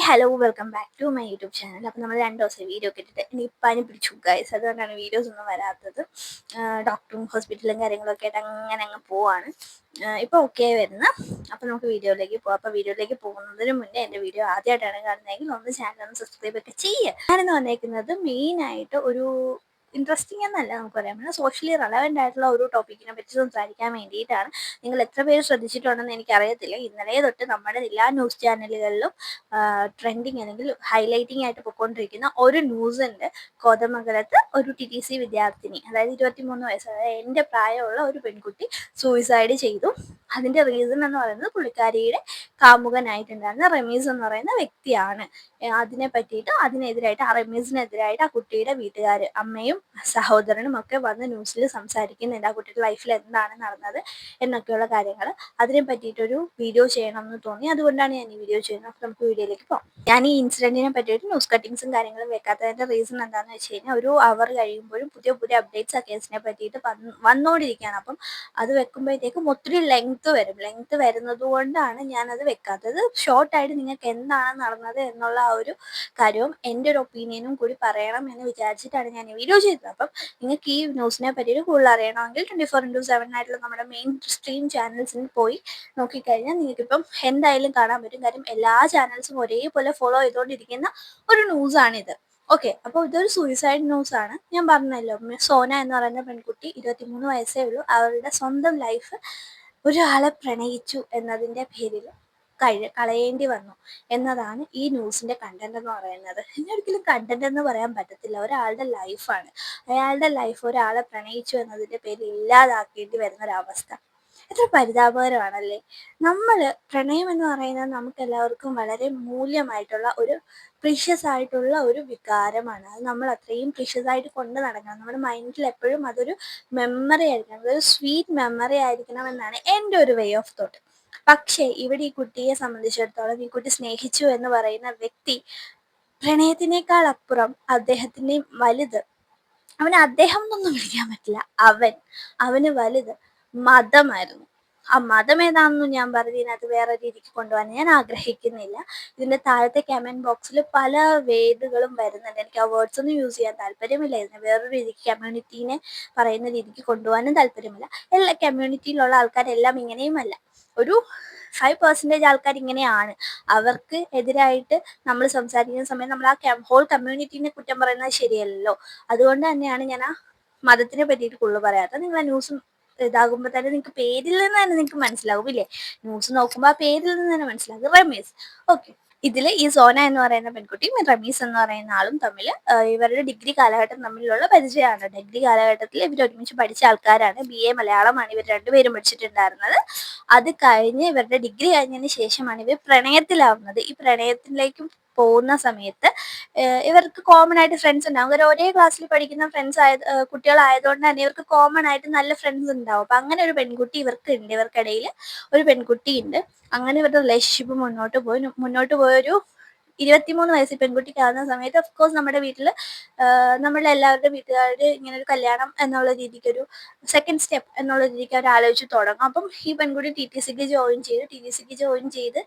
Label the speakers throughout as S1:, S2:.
S1: Hello welcome back to my YouTube channel. അപ്പോൾ നമ്മൾ 2 ദിവസം വീഡിയോ ഒക്കെ ഇട്ടിട്ട് ഇനി പനി പിടിച്ചു ഗൈസ്, അതുകൊണ്ടാണ് വീഡിയോസ് ഒന്നും വരാത്തത്. ഡോക്ടറും ഹോസ്പിറ്റലും കാര്യങ്ങളൊക്കെ ആയിട്ട് അങ്ങനെ അങ്ങ് പോവാണ്. ഇപ്പോൾ ഓക്കെ വരുന്ന. അപ്പോൾ നമുക്ക് വീഡിയോയിലേക്ക് പോകാം. അപ്പോൾ വീഡിയോയിലേക്ക് പോകുന്നതിന് മുന്നേ എൻ്റെ വീഡിയോ ആദ്യമായിട്ടാണ് കാണുന്നതെങ്കിൽ ഒന്ന് ചാനൽ ഒന്ന് സബ്സ്ക്രൈബ് ഒക്കെ ചെയ്യുക. ഞാനിന്ന് വന്നേക്കുന്നത് മെയിനായിട്ട് ഒരു ഇൻട്രസ്റ്റിംഗ് എന്നല്ല നമുക്ക് പറയാൻ പറ്റും, സോഷ്യലി റെലവൻ്റ് ആയിട്ടുള്ള ഒരു ടോപ്പിക്കിനെ പറ്റി സംസാരിക്കാൻ വേണ്ടിയിട്ടാണ്. നിങ്ങൾ എത്ര പേര് ശ്രദ്ധിച്ചിട്ടുണ്ടെന്ന് എനിക്കറിയത്തില്ല, ഇന്നലെ തൊട്ട് നമ്മുടെ എല്ലാ ന്യൂസ് ചാനലുകളിലും ട്രെൻഡിങ് അല്ലെങ്കിൽ ഹൈലൈറ്റിംഗ് ആയിട്ട് പൊയ്ക്കൊണ്ടിരിക്കുന്ന ഒരു ന്യൂസ് ഉണ്ട്. കോതമംഗലത്ത് ഒരു TTC വിദ്യാർത്ഥിനി, അതായത് 23 വയസ്സ്, അതായത് എൻ്റെ പ്രായമുള്ള ഒരു പെൺകുട്ടി സൂയിസൈഡ് ചെയ്തു. അതിൻ്റെ റീസൺ എന്ന് പറയുന്നത് പുള്ളിക്കാരിയുടെ കാമുകനായിട്ടുണ്ടായിരുന്ന റമീസ് എന്ന് പറയുന്ന വ്യക്തിയാണ്. അതിനെ പറ്റിയിട്ട് അതിനെതിരായിട്ട് ആ റമീസിനെതിരായിട്ട് ആ കുട്ടിയുടെ വീട്ടുകാർ, അമ്മയും സഹോദരനും ഒക്കെ വന്ന് ന്യൂസിൽ സംസാരിക്കുന്നുണ്ട്. ആ കുട്ടിയുടെ ലൈഫിൽ എന്താണ് നടന്നത് എന്നൊക്കെയുള്ള കാര്യങ്ങൾ. അതിനെ പറ്റിയിട്ടൊരു വീഡിയോ ചെയ്യണം എന്ന് തോന്നി, അതുകൊണ്ടാണ് ഞാൻ ഈ വീഡിയോ ചെയ്യുന്നത്. അപ്പോൾ നമുക്ക് വീഡിയോയിലേക്ക് പോകാം. ഞാൻ ഈ ഇൻസിഡന്റിനെ പറ്റിയിട്ട് ന്യൂസ് കട്ടിങ്സും കാര്യങ്ങളും വെക്കാത്തതിന്റെ റീസൺ എന്താണെന്ന് വെച്ച് കഴിഞ്ഞാൽ, ഒരു അവർ കഴിയുമ്പോഴും പുതിയ പുതിയ അപ്ഡേറ്റ്സ് ആ കേസിനെ പറ്റിയിട്ട് വന്നുകൊണ്ടിരിക്കുകയാണ്. അപ്പം അത് വെക്കുമ്പോഴത്തേക്കും ഒത്തിരി ലെങ്ത് വരുന്നത് കൊണ്ടാണ് ഞാനത് വെക്കാത്തത്. ഷോർട്ടായിട്ട് നിങ്ങൾക്ക് എന്താണ് നടന്നത് എന്നുള്ള ആ ഒരു കാര്യവും എൻ്റെ ഒരു ഒപ്പീനിയനും കൂടി പറയണം എന്ന് വിചാരിച്ചിട്ടാണ് ഞാൻ ഈ വീഡിയോ ചെയ്തത്. അപ്പം നിങ്ങൾക്ക് ഈ ന്യൂസിനെ പറ്റിയിട്ട് കൂടുതൽ അറിയണമെങ്കിൽ 24x7 ആയിട്ടുള്ള നമ്മുടെ മെയിൻ സ്ട്രീം ചാനൽസിൽ പോയി നോക്കിക്കഴിഞ്ഞാൽ നിങ്ങൾക്കിപ്പം എന്തായാലും കാണാൻ പറ്റും. കാര്യം എല്ലാ ചാനൽസും ഒരേപോലെ ഫോളോ ചെയ്തുകൊണ്ടിരിക്കുന്ന ഒരു ന്യൂസാണിത്. ഓക്കെ, അപ്പോൾ ഇതൊരു സൂയിസൈഡ് ന്യൂസ് ആണ്. ഞാൻ പറഞ്ഞല്ലോ, സോന എന്ന് പറയുന്ന പെൺകുട്ടി 23 വയസ്സേ ഉള്ളൂ. അവരുടെ സ്വന്തം ലൈഫ് ഒരാളെ പ്രണയിച്ചു എന്നതിൻ്റെ പേരിൽ കളയേണ്ടി വന്നു എന്നതാണ് ഈ ന്യൂസിന്റെ കണ്ടന്റ് എന്ന് പറയുന്നത്. ഒരിക്കലും കണ്ടന്റ് എന്ന് പറയാൻ പറ്റത്തില്ല, ഒരാളുടെ ലൈഫാണ്. അയാളുടെ ലൈഫ് ഒരാളെ പ്രണയിച്ചു എന്നതിൻ്റെ പേരിൽ ഇല്ലാതാക്കേണ്ടി വരുന്നൊരവസ്ഥ എത്ര പരിതാപകരമാണല്ലേ. പ്രണയം എന്ന് പറയുന്നത് നമുക്ക് എല്ലാവർക്കും വളരെ മൂല്യമായിട്ടുള്ള ഒരു പ്രീഷ്യസ് ആയിട്ടുള്ള ഒരു വികാരമാണ്. അത് നമ്മൾ അത്രയും പ്രീഷ്യസ് ആയിട്ട് കൊണ്ട് നടക്കണം. നമ്മുടെ മൈൻഡിൽ എപ്പോഴും അതൊരു മെമ്മറി ആയിരിക്കണം, അതൊരു സ്വീറ്റ് മെമ്മറി ആയിരിക്കണം എന്നാണ് എൻ്റെ ഒരു വേ ഓഫ് തോട്ട്. പക്ഷേ ഇവിടെ ഈ കുട്ടിയെ സംബന്ധിച്ചിടത്തോളം, ഈ കുട്ടി സ്നേഹിച്ചു എന്ന് പറയുന്ന വ്യക്തി പ്രണയത്തിനേക്കാൾ അപ്പുറം അദ്ദേഹത്തിൻ്റെ വലുത്, അവന് അദ്ദേഹം എന്നൊന്നും വിളിക്കാൻ പറ്റില്ല, അവന് വലുത് മതമായിരുന്നു. ആ മതം ഏതാണെന്നും ഞാൻ പറഞ്ഞ് ഇതിനകത്ത് വേറെ രീതിക്ക് കൊണ്ടുപോകാൻ ഞാൻ ആഗ്രഹിക്കുന്നില്ല. ഇതിൻ്റെ താഴത്തെ കമൻറ്റ് ബോക്സിൽ പല വേദുകളും വരുന്നുണ്ട്. എനിക്ക് ആ വേർഡ്സ് ഒന്നും യൂസ് ചെയ്യാൻ താല്പര്യമില്ല. ഇതിനെ വേറൊരു രീതിക്ക് കമ്മ്യൂണിറ്റീനെ പറയുന്ന രീതിക്ക് കൊണ്ടുപോകാനും താല്പര്യമില്ല. എല്ലാ കമ്മ്യൂണിറ്റിയിലുള്ള ആൾക്കാരെല്ലാം ഇങ്ങനെയുമല്ല. ഒരു 5% ആൾക്കാർ ഇങ്ങനെയാണ്. അവർക്ക് എതിരായിട്ട് നമ്മൾ സംസാരിക്കുന്ന സമയത്ത് നമ്മൾ ആ ഹോൾ കമ്മ്യൂണിറ്റീനെ കുറ്റം പറയുന്നത് ശരിയല്ലല്ലോ. അതുകൊണ്ട് തന്നെയാണ് ഞാൻ ആ മതത്തിനെ പറ്റിയിട്ട് കൂടുതൽ പറയാത്തത്. നിങ്ങൾ ആ ന്യൂസ് ഇതാകുമ്പോൾ തന്നെ നിങ്ങൾക്ക് പേരിൽ നിന്ന് തന്നെ നിങ്ങൾക്ക് മനസ്സിലാവും ഇല്ലേ. ന്യൂസ് നോക്കുമ്പോൾ ആ പേരിൽ നിന്ന് തന്നെ മനസ്സിലാകും, റമീസ്. ഓക്കെ, ഇതിൽ ഈ സോന എന്ന് പറയുന്ന പെൺകുട്ടിയും റമീസ് എന്ന് പറയുന്ന ആളും തമ്മിൽ ഇവരുടെ ഡിഗ്രി കാലഘട്ടം തമ്മിലുള്ള പരിചയമാണ്. ഡിഗ്രി കാലഘട്ടത്തിൽ ഇവർ ഒരുമിച്ച് പഠിച്ച ആൾക്കാരാണ്. BA മലയാളമാണ് ഇവർ രണ്ടുപേരും പഠിച്ചിട്ടുണ്ടായിരുന്നത്. അത് കഴിഞ്ഞ് ഇവരുടെ ഡിഗ്രി കഴിഞ്ഞതിന് ശേഷമാണ് ഇവർ പ്രണയത്തിലാവുന്നത്. ഈ പ്രണയത്തിലേക്കും പോകുന്ന സമയത്ത് ഇവർക്ക് കോമൺ ആയിട്ട് ഫ്രണ്ട്സ് ഉണ്ടാവും. ഇവർ ഒരേ ക്ലാസ്സിൽ പഠിക്കുന്ന കുട്ടികളായതുകൊണ്ട് തന്നെ ഇവർക്ക് കോമൺ ആയിട്ട് നല്ല ഫ്രണ്ട്സ് ഉണ്ടാവും. അപ്പം അങ്ങനെ ഒരു പെൺകുട്ടി ഇവർക്കിടയിൽ ഒരു പെൺകുട്ടി ഉണ്ട്. അങ്ങനെ ഇവരുടെ റിലേഷൻഷിപ്പ് മുന്നോട്ട് പോയൊരു 23 വയസ്സ് പെൺകുട്ടിക്കാവുന്ന സമയത്ത് ഓഫ് നമ്മുടെ വീട്ടിൽ നമ്മളുടെ എല്ലാവരുടെ വീട്ടുകാർ ഇങ്ങനെ ഒരു കല്യാണം എന്നുള്ള രീതിക്കൊരു സെക്കൻഡ് സ്റ്റെപ്പ് എന്നുള്ള രീതിക്ക് അവർ ആലോചിച്ച് തുടങ്ങും. അപ്പം ഈ പെൺകുട്ടി TTCക്ക് ജോയിൻ ചെയ്ത്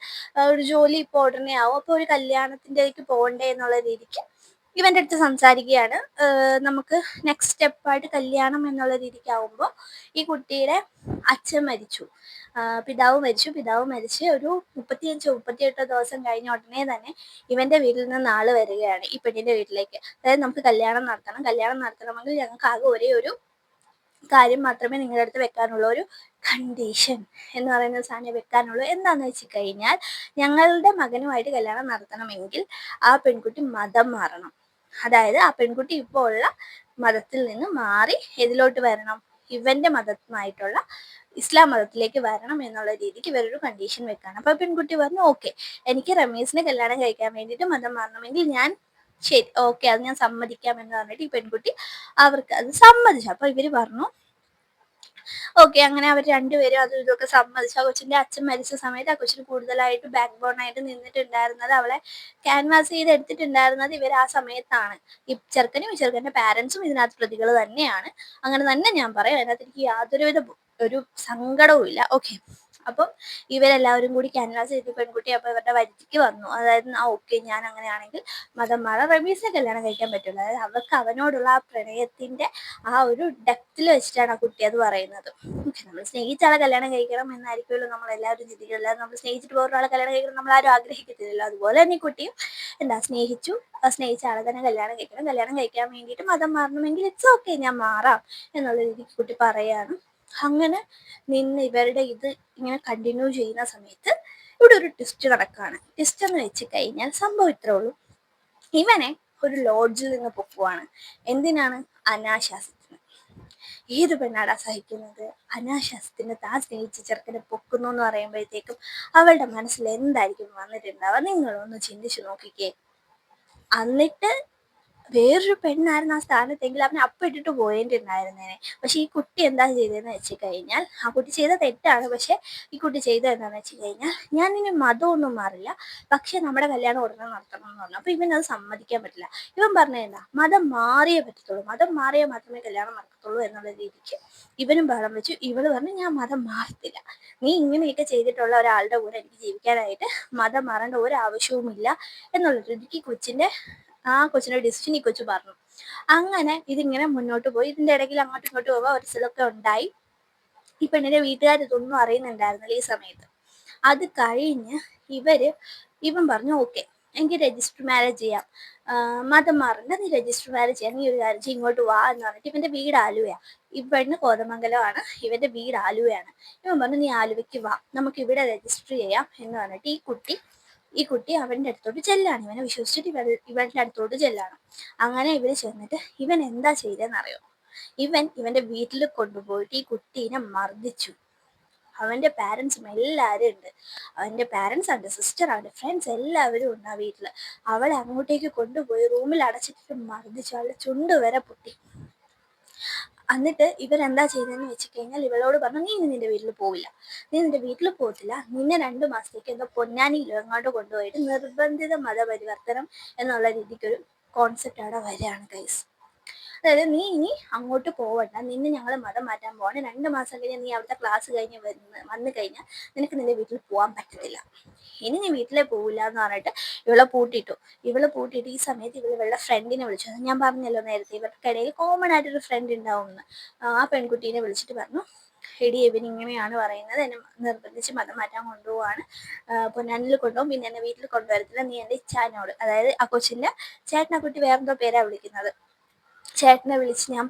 S1: ഒരു ജോലി ഇപ്പോൾ ഉടനെ ആവും. അപ്പോൾ ഒരു കല്യാണത്തിൻ്റെക്ക് പോകണ്ടേ എന്നുള്ള രീതിക്ക് ഇവൻ്റെ അടുത്ത് സംസാരിക്കുകയാണ്. നമുക്ക് നെക്സ്റ്റ് സ്റ്റെപ്പായിട്ട് കല്യാണം എന്നുള്ള രീതിക്കാവുമ്പോൾ ഈ കുട്ടിയുടെ അച്ഛൻ മരിച്ചു, പിതാവ് മരിച്ച് ഒരു 35-38 ദിവസം കഴിഞ്ഞ ഉടനെ തന്നെ ഇവൻ്റെ വീട്ടിൽ നിന്ന് ആള് വരികയാണ് ഈ പെണ്ണിൻ്റെ വീട്ടിലേക്ക്. അതായത് നമുക്ക് കല്യാണം നടത്തണമെങ്കിൽ ഞങ്ങൾക്ക് ആകെ ഒരേ ഒരു കാര്യം മാത്രമേ നിങ്ങളുടെ അടുത്ത് വെക്കാനുള്ളൂ, ഒരു കണ്ടീഷൻ എന്ന് പറയുന്ന സാധനം വെക്കാനുള്ളൂ. എന്താണെന്ന് വെച്ച് കഴിഞ്ഞാൽ, ഞങ്ങളുടെ മകനുമായിട്ട് കല്യാണം നടത്തണമെങ്കിൽ ആ പെൺകുട്ടി മതം മാറണം. അതായത് ആ പെൺകുട്ടി ഇപ്പോൾ ഉള്ള മതത്തിൽ നിന്ന് മാറി ഇതിലോട്ട് വരണം, ഇവൻ്റെ മതമായിട്ടുള്ള ഇസ്ലാം മതത്തിലേക്ക് വരണം എന്നുള്ള രീതിക്ക് ഇവരൊരു കണ്ടീഷൻ വെക്കാണ്. അപ്പോൾ പെൺകുട്ടി പറഞ്ഞു, ഓക്കെ, എനിക്ക് റമീസിനെ കല്യാണം കഴിക്കാൻ വേണ്ടിയിട്ട് മതം മാറണമെങ്കിൽ ഞാൻ ശരി, ഓക്കെ, അത് ഞാൻ സമ്മതിക്കാം എന്ന് പറഞ്ഞിട്ട് ഈ പെൺകുട്ടി അവർക്ക് അത് സമ്മതിച്ചു. അപ്പോൾ ഇവർ പറഞ്ഞു ഓക്കെ. അങ്ങനെ അവർ രണ്ടുപേരും അതും ഇതൊക്കെ സമ്മതിച്ചു. ആ കൊച്ചിൻ്റെ അച്ഛൻ മരിച്ച സമയത്ത് ആ കൊച്ചിന് കൂടുതലായിട്ട് ബാക്ക് ബോൺ ആയിട്ട് നിന്നിട്ടുണ്ടായിരുന്നത്, അവളെ ക്യാൻവാസ് ചെയ്ത് എടുത്തിട്ടുണ്ടായിരുന്നത് ഇവർ ആ സമയത്താണ്. ഈ ചെറുക്കനും ഈ ചെറുക്കൻ്റെ പാരൻസും ഇതിനകത്ത് പ്രതികൾ തന്നെയാണ്. അങ്ങനെ തന്നെ ഞാൻ പറയാം. അതിനകത്ത് എനിക്ക് യാതൊരുവിധ ഒരു സങ്കടവും ഇല്ല. ഓക്കെ, അപ്പം ഇവരെല്ലാവരും കൂടി ക്യാൻവാസ് ചെയ്ത് പെൺകുട്ടി അപ്പോൾ ഇവരുടെ വരിക്ക് വന്നു. അതായത് ഓക്കെ ഞാൻ അങ്ങനെയാണെങ്കിൽ മതം മാറാം, റമീസിനെ കല്യാണം കഴിക്കാൻ പറ്റില്ല. അതായത് അവർക്ക് അവനോടുള്ള ആ പ്രണയത്തിന്റെ ആ ഒരു ഡെപ്തിൽ വെച്ചിട്ടാണ് ആ കുട്ടി അത് പറയുന്നത്. നമ്മൾ സ്നേഹിച്ച ആളെ കല്യാണം കഴിക്കണം എന്നായിരിക്കുമല്ലോ നമ്മൾ എല്ലാവരും ചിന്തിക്കുന്നത്. അല്ലാതെ നമ്മൾ സ്നേഹിച്ചിട്ട് വേറൊരാളെ കല്യാണം കഴിക്കണം നമ്മൾ ആരും ആഗ്രഹിക്കത്തില്ലല്ലോ. അതുപോലെ തന്നെ ഈ കുട്ടിയും സ്നേഹിച്ചു, സ്നേഹിച്ച ആളെ തന്നെ കല്യാണം കഴിക്കണം, കല്യാണം കഴിക്കാൻ വേണ്ടിയിട്ട് മതം മാറണമെങ്കിൽ ഇറ്റ്സ് ഓക്കെ ഞാൻ മാറാം എന്നുള്ള രീതിക്ക് കുട്ടി പറയാണ്. അങ്ങനെ നിന്ന് ഇവരുടെ ഇത് ഇങ്ങനെ കണ്ടിന്യൂ ചെയ്യുന്ന സമയത്ത് ഇവിടെ ഒരു ട്വിസ്റ്റ് നടക്കുകയാണ്. ട്വിസ്റ്റ് എന്ന് വെച്ച് കഴിഞ്ഞാൽ സംഭവം ഇത്രേ ഉള്ളൂ. ഇവനെ ഒരു ലോഡ്ജിൽ നിന്ന് പൊക്കുവാണ്. എന്തിനാണ്? അനാശാസ്യത്തിന്. ഏത് പെണ്ണാടാ സഹിക്കുന്നത്? അനാശാസ്യത്തിന് താൻ സ്നേഹിച്ച ചെറുക്കനെ പൊക്കുന്നു എന്ന് പറയുമ്പോഴത്തേക്കും അവളുടെ മനസ്സിൽ എന്തായിരിക്കും വന്നിട്ടുണ്ടാവുക? നിങ്ങളൊന്ന് ചിന്തിച്ചു നോക്കിക്കേ. എന്നിട്ട് വേറൊരു പെണ്ണായിരുന്നു ആ സ്ഥാനത്തെങ്കിൽ അവനെ അപ്പം ഇട്ടിട്ട് പോയിട്ടുണ്ടായിരുന്നേനെ. പക്ഷെ ഈ കുട്ടി എന്താ ചെയ്തതെന്ന് വെച്ച് കഴിഞ്ഞാൽ, ആ കുട്ടി ചെയ്ത തെറ്റാണ്. പക്ഷെ ഈ കുട്ടി ചെയ്തത് എന്താണെന്ന് വെച്ച് കഴിഞ്ഞാൽ, ഞാൻ ഇനി മതമൊന്നും മാറില്ല, പക്ഷെ നമ്മുടെ കല്യാണം ഉടനെ നടത്തണം എന്ന് പറഞ്ഞു. അപ്പൊ ഇവൻ അത് സമ്മതിക്കാൻ പറ്റില്ല. ഇവൻ പറഞ്ഞതെന്താ, മതം മാറിയേ പറ്റത്തുള്ളൂ, മതം മാറിയാൽ മാത്രമേ കല്യാണം നടക്കത്തുള്ളൂ എന്നുള്ള രീതിക്ക് ഇവനും ബഹളം വെച്ചു. ഇവള് പറഞ്ഞു ഞാൻ മതം മാറത്തില്ല, നീ ഇങ്ങനെയൊക്കെ ചെയ്തിട്ടുള്ള ഒരാളുടെ കൂടെ എനിക്ക് ജീവിക്കാനായിട്ട് മതം മാറേണ്ട ഒരു ആവശ്യവുമില്ല എന്നുള്ള രീതിക്ക് കൊച്ചിന്റെ ഡിസിഷൻ ഈ കൊച്ചു പറഞ്ഞു. അങ്ങനെ ഇതിങ്ങനെ മുന്നോട്ട് പോയി. ഇതിന്റെ ഇടയ്ക്ക് അങ്ങോട്ടും ഇങ്ങോട്ടും പോവുക ഒരു സ്ഥലമൊക്കെ ഉണ്ടായി. ഈ പെണ്ണിന്റെ വീട്ടുകാർ ഇതൊന്നും അറിയുന്നുണ്ടായിരുന്നില്ല ഈ സമയത്ത്. അത് കഴിഞ്ഞ് ഇവൻ പറഞ്ഞു ഓക്കെ എനിക്ക് രജിസ്റ്റർ മാരേജ് ചെയ്യാം, മതം മാറണ്ട, നീ രജിസ്റ്റർ മാരേജ് ചെയ്യാം, നീ ഒരു കാര്യം ചെയ്യ് ഇങ്ങോട്ട് വാ എന്ന് പറഞ്ഞിട്ട് ഇവന്റെ വീട് ആലുവയാ. ഈ പെണ്ണ് കോതമംഗലമാണ്, ഇവന്റെ വീട് ആലുവയാണ്. ഇവൻ പറഞ്ഞു നീ ആലുവയ്ക്ക് വാ, നമുക്ക് ഇവിടെ രജിസ്റ്റർ ചെയ്യാം എന്ന് പറഞ്ഞിട്ട് ഈ കുട്ടി അവന്റെ അടുത്തോട്ട് ചെല്ലാണ്. ഇവനെ വിശ്വസിച്ചിട്ട് ഇവന്റെ അടുത്തോട്ട് ചെല്ലാണ്. അങ്ങനെ ഇവര് ചെന്നിട്ട് ഇവൻ എന്താ ചെയ്തെന്നറിയോ? ഇവന്റെ വീട്ടിൽ കൊണ്ടുപോയിട്ട് ഈ കുട്ടീനെ മർദ്ദിച്ചു. അവന്റെ പാരൻസും എല്ലാവരും ഉണ്ട്. അവന്റെ പാരൻസ്, അവന്റെ സിസ്റ്റർ, അവന്റെ ഫ്രണ്ട്സ് എല്ലാവരും ഉണ്ട് ആ വീട്ടില്. അവളെ അങ്ങോട്ടേക്ക് കൊണ്ടുപോയി റൂമിൽ അടച്ചിട്ട് മർദ്ദിച്ചു. അവളുടെ ചുണ്ട് വരെ പൊട്ടി. എന്നിട്ട് ഇവരെന്താ ചെയ്തതെന്ന് വെച്ച് കഴിഞ്ഞാൽ ഇവളോട് പറഞ്ഞു നീ നിന്റെ വീട്ടിൽ പോവില്ല, നീ നിന്റെ വീട്ടിൽ പോകത്തില്ല, നിന്നെ 2 മാസത്തേക്ക് എന്തോ പൊന്നാനിയിലോ എങ്ങോട്ട് കൊണ്ടുപോയിട്ട് നിർബന്ധിത മതപരിവർത്തനം എന്നുള്ള രീതിക്കൊരു കോൺസെപ്റ്റ് അവിടെ വരികയാണ് ഗൈസ്. അതായത് നീ ഇനി അങ്ങോട്ട് പോവണ്ട, നിന്നെ ഞങ്ങൾ മതം മാറ്റാൻ പോവാണ്, 2 മാസം കഴിഞ്ഞ് നീ അവിടുത്തെ ക്ലാസ് കഴിഞ്ഞ് വന്നു കഴിഞ്ഞാൽ നിനക്ക് നിന്റെ വീട്ടിൽ പോകാൻ പറ്റത്തില്ല, ഇനി നീ വീട്ടിലെ പോവില്ല എന്ന് പറഞ്ഞിട്ട് ഇവളെ പൂട്ടിയിട്ടു. ഈ സമയത്ത് ഇവളുടെ ഫ്രണ്ടിനെ വിളിച്ചു. ഞാൻ പറഞ്ഞല്ലോ നേരത്തെ ഇവർക്കിടയിൽ കോമൺ ആയിട്ടൊരു ഫ്രണ്ട് ഉണ്ടാവും എന്ന്. ആ പെൺകുട്ടീനെ വിളിച്ചിട്ട് പറഞ്ഞു എടി ഇവൻ ഇങ്ങനെയാണ് പറയുന്നത്, എന്നെ നിർബന്ധിച്ച് മതം മാറ്റാൻ കൊണ്ടുപോവാണ്, പൊന്നാനിൽ കൊണ്ടുപോകും, പിന്നെ എന്നെ വീട്ടിൽ കൊണ്ടുവരത്തില്ല, നീ എൻ്റെ ഇച്ചാനോട്, അതായത് ആ കൊച്ചിന്റെ ചേട്ടനെ കുട്ടി വേറെന്തോ പേരാ വിളിക്കുന്നത്, ചേട്ടനെ വിളിച്ച് ഞാൻ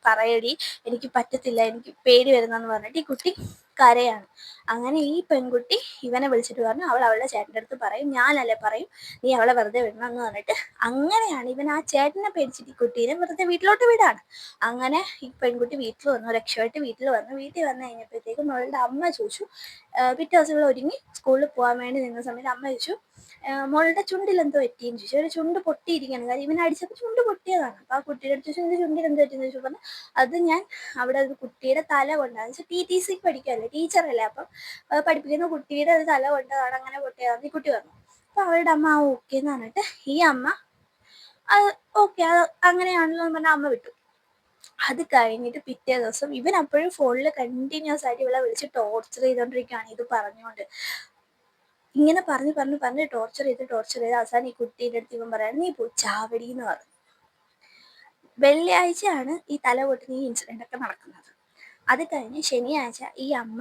S1: പറയടി എനിക്ക് പറ്റത്തില്ല, എനിക്ക് പേടി വരുന്നെന്ന് പറഞ്ഞിട്ട് ഈ കുട്ടി കരയാണ്. അങ്ങനെ ഈ പെൺകുട്ടി ഇവനെ വിളിച്ചിട്ട് പറഞ്ഞു അവൾ അവളുടെ ചേട്ടൻ്റെ അടുത്ത് പറയും, ഞാനല്ലേ പറയും, നീ അവളെ വെറുതെ വിടണം എന്ന് പറഞ്ഞിട്ട് അങ്ങനെയാണ് ഇവൻ ആ ചേട്ടനെ പേടിച്ചിട്ട് ഈ കുട്ടീനെ വെറുതെ വീട്ടിലോട്ട് വിടാണ്. അങ്ങനെ ഈ പെൺകുട്ടി വീട്ടിൽ വന്നു, രക്ഷപ്പെട്ട് വീട്ടിൽ വന്നു കഴിഞ്ഞപ്പോഴത്തേക്കും അവളുടെ അമ്മ ചോദിച്ചു, പിറ്റേ ദിവസം ഇവൾ ഒരുങ്ങി സ്കൂളിൽ പോകാൻ വേണ്ടി നിന്ന സമയത്ത് അമ്മ ചോദിച്ചു മോളുടെ ചുണ്ടിൽ എന്തോ പറ്റിയെന്ന് ചോദിച്ചു. ഒരു ചുണ്ട് പൊട്ടിയിരിക്കുകയാണ്, കാര്യം ഇവൻ അടിച്ചപ്പോൾ ചുണ്ട് പൊട്ടിയതാണ്. അപ്പോൾ ആ കുട്ടിയുടെ അടുത്ത് ചോദിച്ചു എൻ്റെ ചുണ്ടിൽ എന്തോ പറ്റിയെന്ന് ചോദിച്ചു. പറഞ്ഞു അത് ഞാൻ അവിടെ ഒരു കുട്ടിയുടെ തല കൊണ്ടാന്ന് വെച്ചാൽ TTC പഠിക്കുമല്ലേ, ടീച്ചറല്ലേ, അപ്പം പഠിപ്പിക്കുന്ന കുട്ടിയുടെ ഒരു തല കൊണ്ടതാണ് അങ്ങനെ പൊട്ടിയതാണെന്ന് ഈ കുട്ടി പറഞ്ഞു. അപ്പോൾ അവളുടെ അമ്മ ഓക്കെ എന്ന് പറഞ്ഞിട്ട് ഈ അമ്മ അത് ഓക്കെ അത് അങ്ങനെയാണല്ലോ എന്ന് പറഞ്ഞാൽ അമ്മ വിട്ടു. അത് കഴിഞ്ഞിട്ട് പിറ്റേ ദിവസം ഇവൻ അപ്പോഴും ഫോണിൽ കണ്ടിന്യൂസ് ആയിട്ട് ഇവളെ വിളിച്ച് ടോർച്ചർ ചെയ്തോണ്ടിരിക്കുകയാണ് ഇത് പറഞ്ഞുകൊണ്ട്. ഇങ്ങനെ പറഞ്ഞ് ടോർച്ചർ ചെയ്ത് അവസാനം ഈ കുട്ടീൻ്റെ അടുത്ത് ഇവൻ പറയാണ് നീ പോയി ചാവടി എന്ന് പറഞ്ഞു. വെള്ളിയാഴ്ചയാണ് ഈ തല പൊട്ടുന്ന ഈ ഇൻസിഡന്റ് ഒക്കെ നടക്കുന്നത്. അത് കഴിഞ്ഞ് ശനിയാഴ്ച ഈ അമ്മ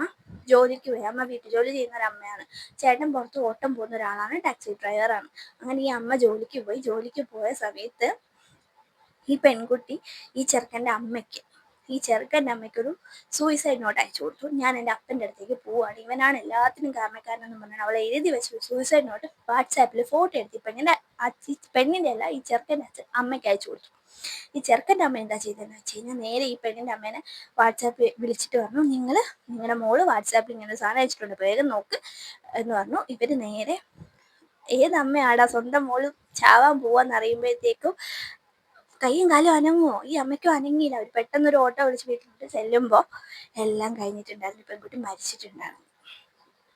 S1: ജോലിക്ക് പോയി. അമ്മ വീട്ടു ജോലി ചെയ്യുന്ന ഒരു അമ്മയാണ്. ചേട്ടൻ പുറത്ത് ഓട്ടം പോകുന്ന ഒരാളാണ്, ടാക്സി ഡ്രൈവറാണ്. അങ്ങനെ ഈ അമ്മ ജോലിക്ക് പോയ സമയത്ത് ഈ പെൺകുട്ടി ഈ ചെറുക്കൻ്റെ അമ്മയ്ക്കൊരു സൂയിസൈഡ് നോട്ട് അയച്ചു കൊടുത്തു. ഞാൻ എൻ്റെ അപ്പൻ്റെ അടുത്തേക്ക് പോവാണ്, ഇവനാണ് എല്ലാത്തിനും കാരണക്കാരനെന്ന് പറഞ്ഞാൽ അവളെ എഴുതി വെച്ചു സൂയിസൈഡ് നോട്ട് വാട്സാപ്പിൽ ഫോട്ടോ എടുത്ത് പെണ്ണിൻ്റെ അല്ല ഈ ചെറുക്കൻ്റെ അമ്മയ്ക്ക് അയച്ചു കൊടുത്തു. ഈ ചെറുക്കൻ്റെ അമ്മ എന്താ ചെയ്തതെന്ന് വെച്ച് കഴിഞ്ഞാൽ നേരെ ഈ പെണ്ണിൻ്റെ അമ്മേനെ വാട്സാപ്പിൽ വിളിച്ചിട്ട് പറഞ്ഞു നിങ്ങളുടെ മോള് വാട്സാപ്പിൽ ഇങ്ങനെ സാധനം അയച്ചിട്ടുണ്ട്, വേഗം നോക്ക് എന്ന് പറഞ്ഞു. ഇവര് നേരെ ഏതമ്മയാടാ സ്വന്തം മോള് ചാവാൻ പോവാന്ന് അറിയുമ്പോഴത്തേക്കും കൈയും കാലും അനങ്ങുമോ? ഈ അമ്മയ്ക്കും അനങ്ങിയില്ല. അവർ പെട്ടെന്നൊരു ഓട്ടോ വിളിച്ച് വീട്ടിലോട്ട് ചെല്ലുമ്പോൾ എല്ലാം കഴിഞ്ഞിട്ടുണ്ടായിരുന്നു, പെൺകുട്ടി മരിച്ചിട്ടുണ്ടായിരുന്നു.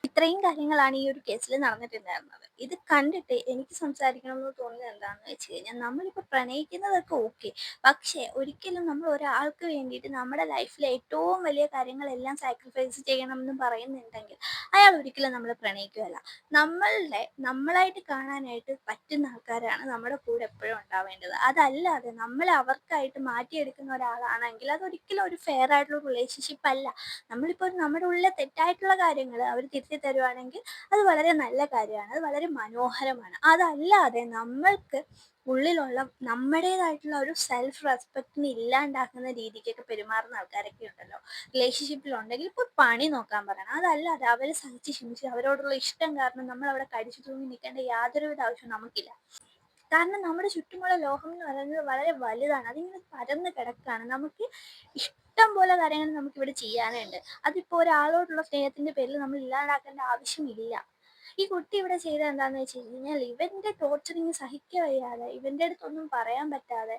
S1: ഇത്രയും കാര്യങ്ങളാണ് ഈ ഒരു കേസിൽ നടന്നിട്ടുണ്ടായിരുന്നത്. ഇത് കണ്ടിട്ട് എനിക്ക് സംസാരിക്കണമെന്ന് തോന്നിയത് എന്താണെന്ന് വെച്ച് കഴിഞ്ഞാൽ, നമ്മളിപ്പോൾ പ്രണയിക്കുന്നതൊക്കെ ഓക്കെ. പക്ഷേ ഒരിക്കലും നമ്മൾ ഒരാൾക്ക് വേണ്ടിയിട്ട് നമ്മുടെ ലൈഫിലെ ഏറ്റവും വലിയ കാര്യങ്ങളെല്ലാം സാക്രിഫൈസ് ചെയ്യണമെന്ന് പറയുന്നുണ്ടെങ്കിൽ അയാൾ ഒരിക്കലും നമ്മളെ പ്രണയിക്കുകയല്ല. നമ്മളായിട്ട് കാണാനായിട്ട് പറ്റുന്ന ആൾക്കാരാണ് നമ്മുടെ കൂടെ എപ്പോഴും ഉണ്ടാവേണ്ടത്. അതല്ലാതെ നമ്മളെ അവർക്കായിട്ട് മാറ്റിയെടുക്കുന്ന ഒരാളാണെങ്കിൽ അതൊരിക്കലും ഒരു ഫെയർ ആയിട്ടുള്ള റിലേഷൻഷിപ്പ് അല്ല. നമ്മളിപ്പോൾ നമ്മുടെ ഉള്ളിലെ തെറ്റായിട്ടുള്ള കാര്യങ്ങൾ അവർ തിരുത്തി തരുവാണെങ്കിൽ അത് വളരെ നല്ല കാര്യമാണ്, അത് വളരെ മനോഹരമാണ്. അതല്ലാതെ നമ്മൾക്ക് ഉള്ളിലുള്ള നമ്മുടേതായിട്ടുള്ള ഒരു സെൽഫ് റെസ്പെക്റ്റിനെ ഇല്ലാണ്ടാക്കുന്ന രീതിക്കൊക്കെ പെരുമാറുന്ന ആൾക്കാരൊക്കെ ഉണ്ടല്ലോ റിലേഷൻഷിപ്പിലുണ്ടെങ്കിൽ. ഇപ്പോൾ പണി നോക്കാൻ പറയണം. അതല്ലാതെ അവരെ സഹിച്ച് ക്ഷമിച്ച് അവരോടുള്ള ഇഷ്ടം കാരണം നമ്മൾ അവിടെ കടിച്ചു തൂങ്ങി നിൽക്കേണ്ട യാതൊരുവിധ ആവശ്യവും നമുക്കില്ല. കാരണം നമ്മുടെ ചുറ്റുമുള്ള ലോകം എന്ന് പറയുന്നത് വളരെ വലുതാണ്, അതിങ്ങനെ പരന്ന് കിടക്കുകയാണ്. നമുക്ക് ഇഷ്ടം പോലെ കാര്യങ്ങൾ നമുക്കിവിടെ ചെയ്യാനുണ്ട്. അതിപ്പോൾ ഒരാളോടുള്ള സ്നേഹത്തിന്റെ പേരിൽ നമ്മൾ ഇല്ലാതാക്കേണ്ട ആവശ്യമില്ല. ഈ കുട്ടി ഇവിടെ ചെയ്തത് എന്താണെന്ന് വെച്ച് കഴിഞ്ഞാൽ, ഇവന്റെ ടോർച്ചറിങ് സഹിக்க വയ്യാതെ, ഇവന്റെ അടുത്തൊന്നും പറയാൻ പറ്റാതെ,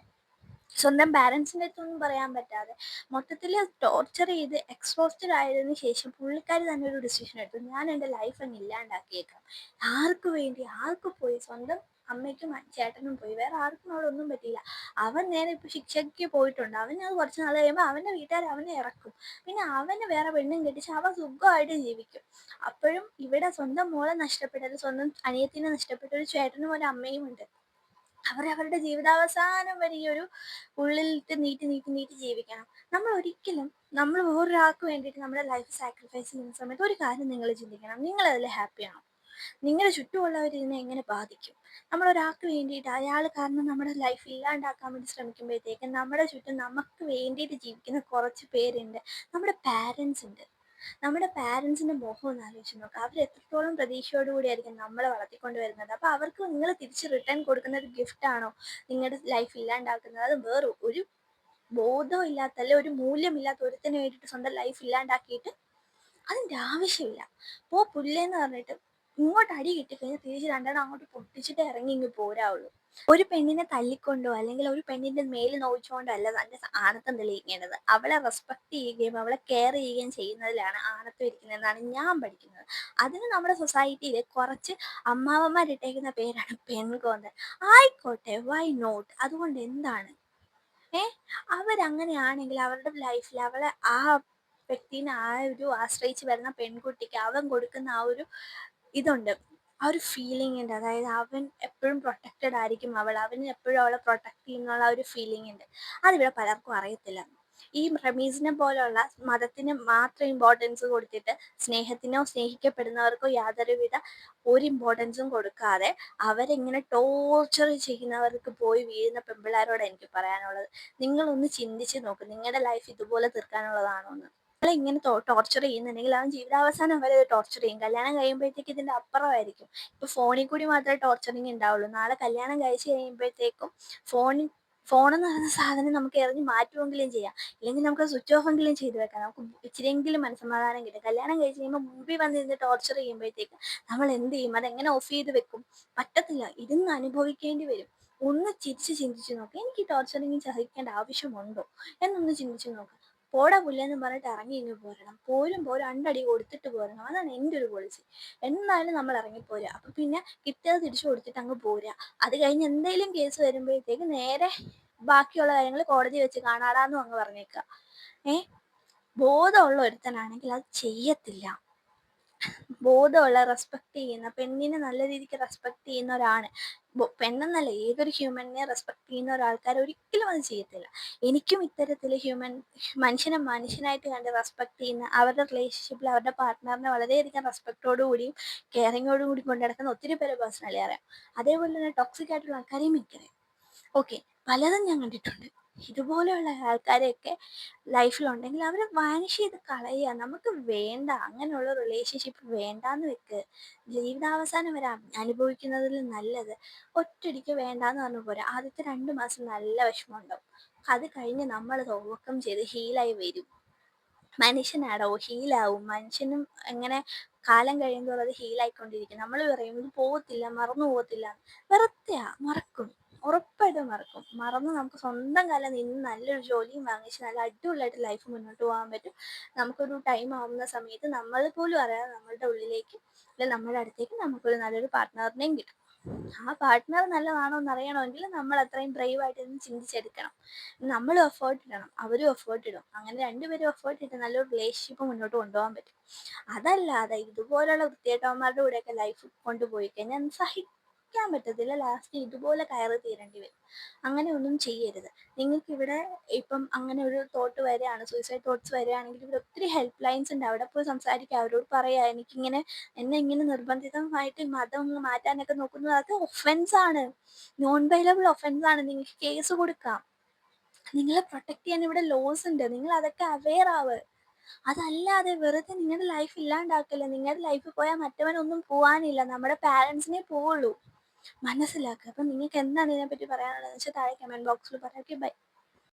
S1: സ്വന്തം പാരൻസിൻ്റെ അടുത്തൊന്നും പറയാൻ പറ്റാതെ മൊത്തത്തിൽ ടോർച്ചർ ചെയ്ത് എക്സോസ്റ്റഡ് ആയതിനു ശേഷം പുള്ളിക്കാരി തന്നെ ഒരു ഡിസിഷൻ എടുത്തു, ഞാൻ എൻ്റെ ലൈഫ് അങ്ങ് ഇല്ലാണ്ടാക്കിയേക്കാം. ആർക്ക് വേണ്ടി? ആർക്ക് പോയി? സ്വന്തം അമ്മയ്ക്കും ചേട്ടനും പോയി, വേറെ ആർക്കും അവിടെ ഒന്നും പറ്റിയില്ല. അവൻ നേരെ ഇപ്പോൾ ശിക്ഷയ്ക്ക് പോയിട്ടുണ്ട്. അവനത് കുറച്ച് നാൾ കഴിയുമ്പോൾ അവൻ്റെ വീട്ടുകാർ അവനെ ഇറക്കും. പിന്നെ അവന് വേറെ പെണ്ണും കെട്ടിച്ച് അവൻ സുഖമായിട്ട് ജീവിക്കും. അപ്പോഴും ഇവിടെ സ്വന്തം മോളെ നഷ്ടപ്പെട്ടത്, സ്വന്തം അനിയത്തിനെ നഷ്ടപ്പെട്ട ഒരു ചേട്ടനും ഒരു അമ്മയും ഉണ്ട്. അവരവരുടെ ജീവിതാവസാനം വരെ ഈ ഒരു ഉള്ളിലിട്ട് നീട്ടി നീട്ടി നീട്ടി ജീവിക്കണം. നമ്മൾ വേറൊരാൾക്ക് വേണ്ടിയിട്ട് നമ്മുടെ ലൈഫ് സാക്രിഫൈസ് ചെയ്യുന്ന സമയത്ത് ഒരു കാര്യം നിങ്ങൾ ചിന്തിക്കണം, നിങ്ങളതിൽ ഹാപ്പിയാണോ? നിങ്ങളുടെ ചുറ്റുമുള്ളവർ ഇതിനെ എങ്ങനെ ബാധിക്കും? നമ്മൾ ഒരാൾക്ക് വേണ്ടിയിട്ട് അയാൾ കാരണം നമ്മുടെ ലൈഫ് ഇല്ലാണ്ടാക്കാൻ വേണ്ടി ശ്രമിക്കുമ്പോഴത്തേക്ക് നമ്മുടെ ചുറ്റും നമുക്ക് വേണ്ടിയിട്ട് ജീവിക്കുന്ന കുറച്ച് പേരുണ്ട്. നമ്മുടെ പാരൻസ് ഉണ്ട്. നമ്മുടെ പാരൻസിന്റെ മുഖം ഒന്ന് ആലോചിച്ച് നോക്കുക. അവർ എത്രത്തോളം പ്രതീക്ഷയോടുകൂടിയായിരിക്കും നമ്മളെ വളർത്തിക്കൊണ്ട് വരുന്നത്. അപ്പോൾ അവർക്ക് നിങ്ങൾ തിരിച്ച് റിട്ടേൺ കൊടുക്കുന്ന ഒരു ഗിഫ്റ്റാണോ നിങ്ങളുടെ ലൈഫ് ഇല്ലാണ്ടാക്കുന്നത്? അത് വേറെ ഒരു ബോധവും ഇല്ലാത്ത, അല്ലെ ഒരു മൂല്യമില്ലാത്ത ഒരുത്തിന് വേണ്ടിയിട്ട് സ്വന്തം ലൈഫ് ഇല്ലാണ്ടാക്കിയിട്ട് അതിൻ്റെ ആവശ്യമില്ല. പുല്ലേന്ന് പറഞ്ഞിട്ട് ഇങ്ങോട്ട് അടി കിട്ടിക്കഴിഞ്ഞാൽ തിരിച്ച് രണ്ടെണ്ണം അങ്ങോട്ട് പൊട്ടിച്ചിട്ട് ഇറങ്ങി ഇങ്ങ് പോരാവുള്ളൂ. ഒരു പെണ്ണിനെ തല്ലിക്കൊണ്ടോ അല്ലെങ്കിൽ ഒരു പെണ്ണിന്റെ മേല് നോവിച്ചുകൊണ്ടോ അല്ല തന്റെ ആണത്തം തെളിയിക്കേണ്ടത്. അവളെ റെസ്പെക്ട് ചെയ്യുകയും അവളെ കെയർ ചെയ്യുകയും ചെയ്യുന്നതിലാണ് ആണത്തം ഇരിക്കുന്നതെന്നാണ് ഞാൻ പഠിക്കുന്നത്. അതിന് നമ്മുടെ സൊസൈറ്റിയിൽ കുറച്ച് അമ്മാവന്മാരിട്ടേക്കുന്ന പേരാണ് പെൺകോന്തൻ. ആയിക്കോട്ടെ, വൈ നോട്ട്? അതുകൊണ്ട് എന്താണ്? അവരങ്ങനെയാണെങ്കിൽ അവരുടെ ലൈഫിൽ അവളെ ആ വ്യക്തിനെ ആശ്രയിച്ച് വരുന്ന പെൺകുട്ടിക്ക് അവൻ കൊടുക്കുന്ന ആ ഒരു ഇതുണ്ട്, ആ ഒരു ഫീലിംഗ് ഉണ്ട്. അതായത് അവൻ എപ്പോഴും പ്രൊട്ടക്റ്റഡ് ആയിരിക്കും, അവന് എപ്പോഴും അവളെ പ്രൊട്ടക്ട് ചെയ്യുന്നുള്ള ഒരു ഫീലിംഗ് ഉണ്ട്. അതിവിടെ പലർക്കും അറിയത്തില്ല. ഈ റമീസിനെ പോലുള്ള മതത്തിന് മാത്രം ഇമ്പോർട്ടൻസ് കൊടുത്തിട്ട് സ്നേഹത്തിനോ സ്നേഹിക്കപ്പെടുന്നവർക്കോ യാതൊരുവിധ ഒരു ഇമ്പോർട്ടൻസും കൊടുക്കാതെ അവരെങ്ങനെ ടോർച്ചർ ചെയ്യുന്നവർക്ക് പോയി വീഴുന്ന പെൺപിള്ളേരോട് എനിക്ക് പറയാനുള്ളത്, നിങ്ങളൊന്ന് ചിന്തിച്ച് നോക്ക്, നിങ്ങളുടെ ലൈഫ് ഇതുപോലെ തീർക്കാനുള്ളതാണോ എന്ന്. ഇങ്ങനെ ടോർച്ചർ ചെയ്യുന്നുണ്ടെങ്കിൽ അവൻ ജീവിതാവസാനം വരെ ടോർച്ചർ ചെയ്യും. കല്യാണം കഴിയുമ്പോഴത്തേക്ക് ഇതിന്റെ അപ്പുറമായിരിക്കും. ഇപ്പൊ ഫോണിൽ കൂടി മാത്രമേ ടോർച്ചറിങ് ഉണ്ടാവുള്ളൂ. നാളെ കല്യാണം കഴിച്ച് കഴിയുമ്പോഴത്തേക്കും ഫോണെന്ന് പറയുന്ന സാധനം നമുക്ക് എറിഞ്ഞ് മാറ്റുമെങ്കിലും ചെയ്യാം, ഇല്ലെങ്കിൽ നമുക്ക് സ്വിച്ച് ഓഫ് എങ്കിലും ചെയ്ത് വെക്കാം. നമുക്ക് ഇച്ചിരിയെങ്കിലും മനസ്സമാധാനം കിട്ടും. കല്യാണം കഴിച്ച് കഴിയുമ്പോൾ മുമ്പിൽ വന്നിരുന്ന് ടോർച്ചർ ചെയ്യുമ്പോഴത്തേക്ക് നമ്മൾ എന്ത് ചെയ്യും? അതെങ്ങനെ ഓഫ് ചെയ്ത് വെക്കും? പറ്റത്തില്ല, ഇരുന്ന് അനുഭവിക്കേണ്ടി വരും. ഒന്ന് ചിന്തിച്ച് നോക്ക്, എനിക്ക് ഈ ടോർച്ചറിങ് സഹിക്കേണ്ട ആവശ്യമുണ്ടോ എന്നൊന്ന് ചിന്തിച്ച് നോക്ക്. പോടാ പുല്ലെന്ന് പറഞ്ഞിട്ട് ഇറങ്ങി ഇങ്ങ് പോരണം. പോരുമ്പോൾ രണ്ടടി കൊടുത്തിട്ട് പോരണം. അതാണ് എൻ്റെ ഒരു പോളിസി. എന്നാലും നമ്മൾ ഇറങ്ങിപ്പോരുക. അപ്പം പിന്നെ കിട്ടിയത് തിരിച്ചു കൊടുത്തിട്ട് അങ്ങ് പോരുക. അത് കഴിഞ്ഞ് എന്തെങ്കിലും കേസ് വരുമ്പോഴത്തേക്ക് നേരെ ബാക്കിയുള്ള കാര്യങ്ങൾ കോടതി വെച്ച് കാണാടാന്നും അങ്ങ് പറഞ്ഞേക്കുക. ബോധമുള്ള ഒരുത്തനാണെങ്കിൽ അത് ചെയ്യത്തില്ല. ബോധമുള്ള, റെസ്പെക്ട് ചെയ്യുന്ന, പെണ്ണിനെ നല്ല രീതിക്ക് റെസ്പെക്ട് ചെയ്യുന്ന ഒരാണ്, പെണ്ണെന്നല്ല ഏതൊരു ഹ്യൂമനെ റെസ്പെക്ട് ചെയ്യുന്ന ഒരാൾക്കാർ ഒരിക്കലും അത് ചെയ്യത്തില്ല. എനിക്കും ഇത്തരത്തിൽ മനുഷ്യനെ മനുഷ്യനായിട്ട് കണ്ട് റെസ്പെക്ട് ചെയ്യുന്ന, അവരുടെ റിലേഷൻഷിപ്പിൽ അവരുടെ പാർട്ട്ണറിനെ വളരെയധികം റെസ്പെക്റ്റോടുകൂടിയും കെയറിങ്ങോടും കൂടി കൊണ്ടു നടക്കുന്ന ഒത്തിരി പേരെ പേഴ്സണലി അറിയാം. അതേപോലെ തന്നെ ടോക്സിക് ആയിട്ടുള്ള ആൾക്കാരെയും എനിക്കറിയാം. ഓക്കെ, പലതും ഞാൻ കണ്ടിട്ടുണ്ട്. ഇതുപോലെയുള്ള ആൾക്കാരെയൊക്കെ ലൈഫിലുണ്ടെങ്കിൽ അവരെ വാനിഷ് ചെയ്ത് കളയുക. നമുക്ക് വേണ്ട, അങ്ങനെയുള്ള റിലേഷൻഷിപ്പ് വേണ്ടാന്ന് വെക്ക്. ജീവിതാവസാനം വരെ അനുഭവിക്കുന്നതിൽ നല്ലത് ഒറ്റയടിക്ക് വേണ്ടാന്ന് പറഞ്ഞു പോരാ. ആദ്യത്തെ 2 മാസം നല്ല വിഷമമുണ്ടാവും. അത് കഴിഞ്ഞ് നമ്മളത് ഓവർകം ചെയ്ത് ഹീലായി വരും. മനുഷ്യനാടോ, ഹീലാവും. മനുഷ്യനും എങ്ങനെ കാലം കഴിയുമ്പോൾ അത് ഹീലായിക്കൊണ്ടിരിക്കും. നമ്മൾ പറയും ഇത് പോകത്തില്ല, മറന്നു പോകത്തില്ല. വെറുതെയാ, മറക്കും. ഉറപ്പായിട്ടും മറക്കും. മറന്ന് നമുക്ക് സ്വന്തം കാലിൽ നിന്ന് നല്ലൊരു ജോലിയും വാങ്ങിച്ച് നല്ല അടിപൊളിയായിട്ട് ലൈഫ് മുന്നോട്ട് പോകാൻ പറ്റും. നമുക്കൊരു ടൈം ആവുന്ന സമയത്ത് നമ്മൾ പോലും അറിയാതെ നമ്മളുടെ ഉള്ളിലേക്ക് അല്ലെങ്കിൽ നമ്മുടെ അടുത്തേക്ക് നമുക്കൊരു നല്ലൊരു പാർട്ട്ണറിനെയും കിട്ടും. ആ പാർട്ട്ണർ നല്ലതാണോ എന്നറിയണമെങ്കിൽ നമ്മൾ അത്രയും ബ്രേവായിട്ട് ഇരുന്ന് ചിന്തിച്ചെടുക്കണം. നമ്മളും എഫേർട്ട് ഇടണം, അവരും എഫേർട്ട് ഇടും. അങ്ങനെ രണ്ടുപേരും എഫേർട്ട് ഇട്ട് നല്ലൊരു റിലേഷൻഷിപ്പ് മുന്നോട്ട് കൊണ്ടുപോകാൻ പറ്റും. അതല്ലാതെ ഇതുപോലുള്ള വൃത്തികെട്ടവന്മാരുടെ കൂടെയൊക്കെ ലൈഫ് കൊണ്ടുപോയി കഴിഞ്ഞാൽ സഹിക്കാൻ പറ്റത്തില്ല. ലാസ്റ്റ് ഇതുപോലെ കയറി തീരേണ്ടി വരും. അങ്ങനെ ഒന്നും ചെയ്യരുത്. നിങ്ങൾക്കിവിടെ ഇപ്പം അങ്ങനെ ഒരു തോട്ട് വരികയാണ്, സൂയിസൈഡ് തോട്ട്സ് വരികയാണെങ്കിൽ ഇവിടെ ഒത്തിരി ഹെൽപ്പ് ലൈൻസ് ഉണ്ട്. അവിടെ പോയി സംസാരിക്കുക, അവരോട് പറയുക എനിക്കിങ്ങനെ എന്നെ ഇങ്ങനെ നിർബന്ധിതമായിട്ട് മതം മാറ്റാനൊക്കെ നോക്കുന്നത് അത് ഒഫൻസാണ്, നോൺ ബൈലബിൾ ഒഫൻസാണ്. നിങ്ങൾക്ക് കേസ് കൊടുക്കാം. നിങ്ങളെ പ്രൊട്ടക്ട് ചെയ്യാൻ ഇവിടെ ലോസ് ഉണ്ട്. നിങ്ങൾ അതൊക്കെ അവെയർ ആവ്. അതല്ലാതെ വെറുതെ നിങ്ങളുടെ ലൈഫ് ഇല്ലാണ്ടാക്കല്ലേ. നിങ്ങളുടെ ലൈഫ് പോയാൽ മറ്റവനൊന്നും പോവാനില്ല, നമ്മുടെ പാരൻസിനെ പോവുള്ളൂ. മനസ്സിലാക്കുക. അപ്പം നിങ്ങൾക്ക് എന്താണ് ഇതിനെപ്പറ്റി പറയാനുള്ളതെന്ന് വെച്ചാൽ താഴെ കമൻറ്റ് ബോക്സിൽ പറയാം. Okay, by.